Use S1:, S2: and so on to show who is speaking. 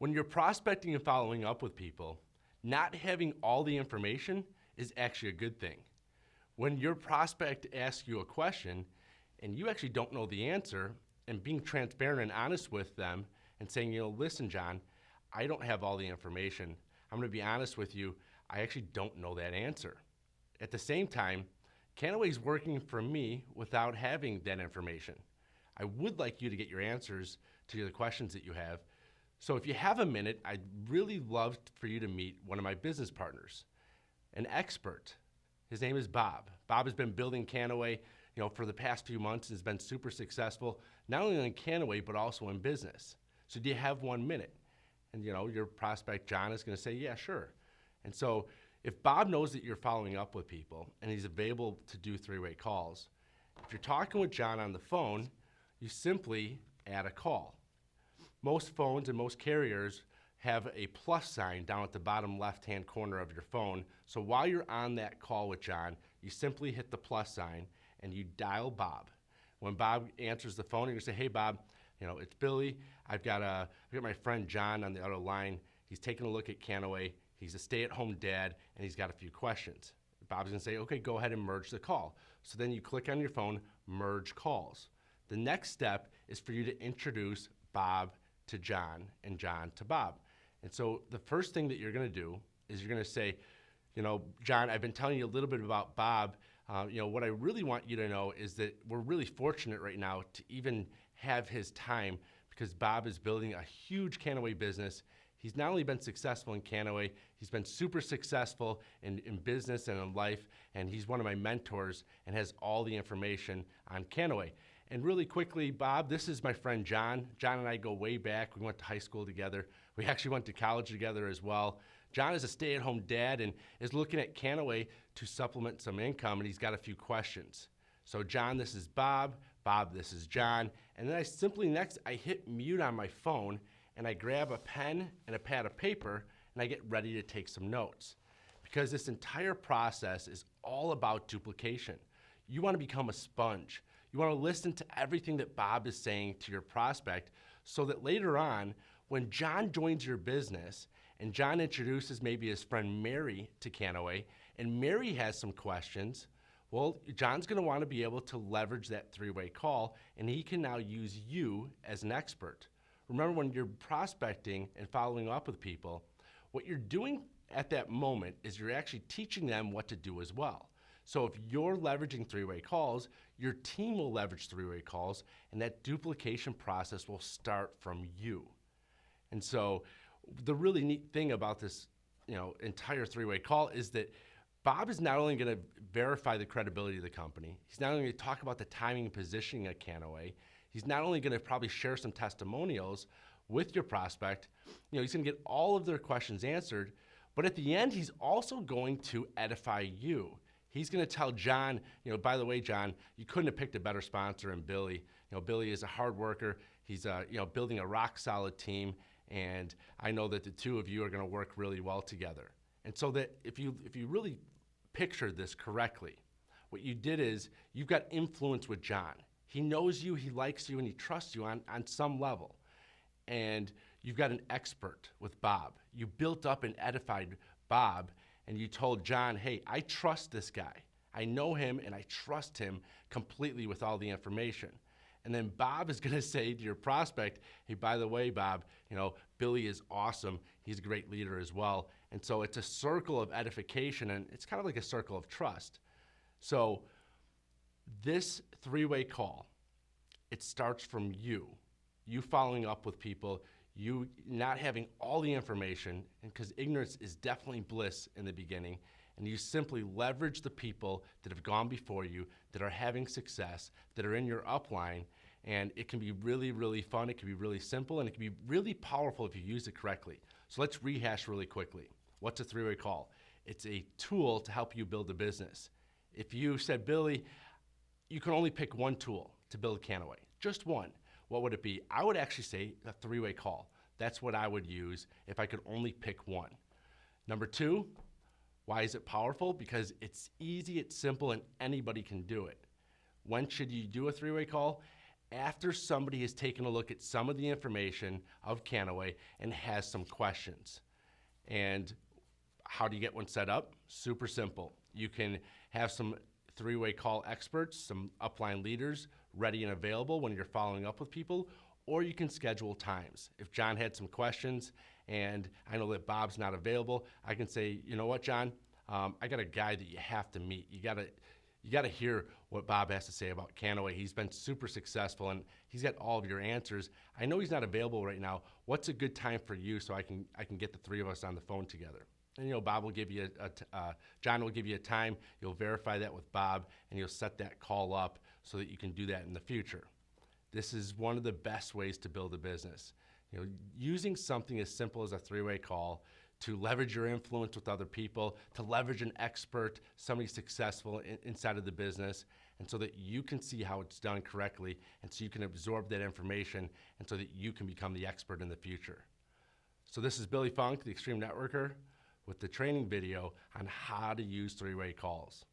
S1: When you're prospecting and following up with people, not having all the information is actually a good thing. When your prospect asks you a question and you actually don't know the answer, and being transparent and honest with them and saying, listen, John, I don't have all the information. I'm going to be honest with you. I actually don't know that answer. At the same time, Canaway's working for me without having that information. I would like you to get your answers to the questions that you have. So if you have a minute, I'd really love for you to meet one of my business partners, an expert. His name is Bob. Bob has been building Canaway, for the past few months and has been super successful, not only in Canaway, but also in business. So do you have 1 minute? And your prospect, John, is going to say, yeah, sure. And so if Bob knows that you're following up with people and he's available to do three-way calls, if you're talking with John on the phone, you simply add a call. Most phones and most carriers have a plus sign down at the bottom left-hand corner of your phone. So while you're on that call with John, you simply hit the plus sign and you dial Bob. When Bob answers the phone, you're gonna say, hey Bob, it's Billy. I've got my friend John on the other line. He's taking a look at Canaway. He's a stay-at-home dad and he's got a few questions. Bob's gonna say, okay, go ahead and merge the call. So then you click on your phone, merge calls. The next step is for you to introduce Bob to John and John to Bob. And so the first thing that you're gonna do is you're gonna say, John, I've been telling you a little bit about Bob. What I really want you to know is that we're really fortunate right now to even have his time because Bob is building a huge Canaway business. He's not only been successful in Canaway, he's been super successful in business and in life, and he's one of my mentors and has all the information on Canaway. And really quickly, Bob, this is my friend John. John and I go way back. We went to high school together. We actually went to college together as well. John is a stay-at-home dad and is looking at Canaway to supplement some income, and he's got a few questions. So John, this is Bob. Bob, this is John. And then I hit mute on my phone, and I grab a pen and a pad of paper, and I get ready to take some notes. Because this entire process is all about duplication. You want to become a sponge. You want to listen to everything that Bob is saying to your prospect so that later on, when John joins your business and John introduces maybe his friend Mary to Canaway and Mary has some questions, well, John's going to want to be able to leverage that three-way call and he can now use you as an expert. Remember, when you're prospecting and following up with people, what you're doing at that moment is you're actually teaching them what to do as well. So if you're leveraging three-way calls, your team will leverage three-way calls, and that duplication process will start from you. And so the really neat thing about this entire three-way call is that Bob is not only going to verify the credibility of the company, he's not only going to talk about the timing and positioning at Canaway, he's not only going to probably share some testimonials with your prospect, he's going to get all of their questions answered, but at the end, he's also going to edify you. He's going to tell John, by the way, John, you couldn't have picked a better sponsor than Billy. Billy is a hard worker. He's, building a rock solid team. And I know that the two of you are going to work really well together. And so that if you really pictured this correctly, what you did is you've got influence with John. He knows you, he likes you, and he trusts you on some level. And you've got an expert with Bob. You built up and edified Bob, and you told John, hey, I trust this guy. I know him and I trust him completely with all the information. And then Bob is going to say to your prospect, hey, by the way, Bob, Billy is awesome. He's a great leader as well. And so it's a circle of edification, and it's kind of like a circle of trust. So this three-way call, it starts from you following up with people, you not having all the information, because ignorance is definitely bliss in the beginning, and you simply leverage the people that have gone before you, that are having success, that are in your upline, and it can be really, really fun, it can be really simple, and it can be really powerful if you use it correctly. So let's rehash really quickly. What's a three-way call? It's a tool to help you build a business. If you said, Billy, you can only pick one tool to build Canaway, just one, what would it be? I would actually say a three-way call. That's what I would use if I could only pick one. Number two, why is it powerful? Because it's easy, it's simple, and anybody can do it. When should you do a three-way call? after somebody has taken a look at some of the information of Canaway and has some questions. And how do you get one set up? Super simple. You can have some three-way call experts, some upline leaders ready and available when you're following up with people, or you can schedule times. If John had some questions and I know that Bob's not available, I can say, you know what, John, I got a guy that you have to meet. You gotta hear what Bob has to say about Canaway. He's been super successful and he's got all of your answers. I know he's not available right now. What's a good time for you so I can get the three of us on the phone together? And Bob will give you John will give you a time. You'll verify that with Bob, and you'll set that call up so that you can do that in the future. This is one of the best ways to build a business. Using something as simple as a three-way call to leverage your influence with other people, to leverage an expert, somebody successful inside of the business, and so that you can see how it's done correctly, and so you can absorb that information, and so that you can become the expert in the future. So this is Billy Funk, the Extreme Networker, with the training video on how to use three-way calls.